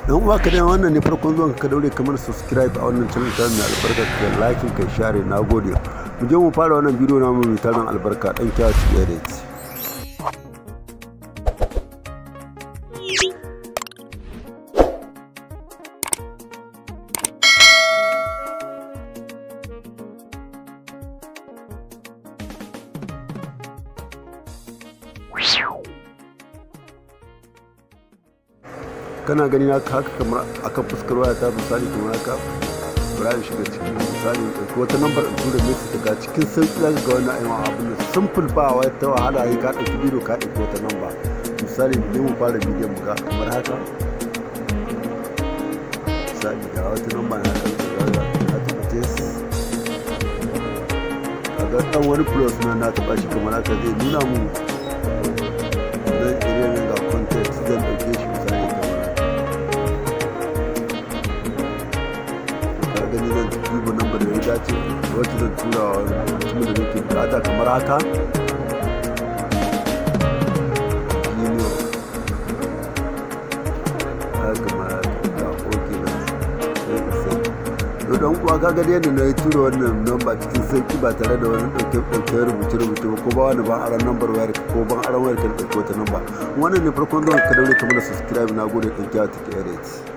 Dan uwa ka dai wannan ne farkon zuwan ka daure kamar subscribe a wannan channel ta mai albarka, ka like ka share. Nagode. Mu je mu fara wannan bidiyo namu mai tarin albarka dan Kyawu Edit. Kana gani na haka kamar akan fuskar waya ta misali kamar haka, bari in shiga cikin misali ko wata lambar in tura message daga cikin sauki zaka ga wannan ayyuka abin da simple ba wai ta wahala yi ka dauki bidiyo ka dauki wata lamba. Misali mu fara bidiyon mu ga kamar haka, misali ga wata lamba na kan na ta test kaga dan wani plus na taba shi kamar haka zai nuna mu dan irin ga content zan dauke shi misali gani zan duba number da ya dace wacce zan tura wa mutumin da nake bukata kamar haka. Don kuwa kaga da yadda na yi tura wannan namba cikin sauki ba tare da wani ɗauke rubuce-rubuce ba, ko ba wani ban aran nambar wayar ko ban aran wayar ka ɗauki wata namba. Wannan ne farkon zuwan ka daure kamar subscribe. Nagode, dan Kyawu Edit.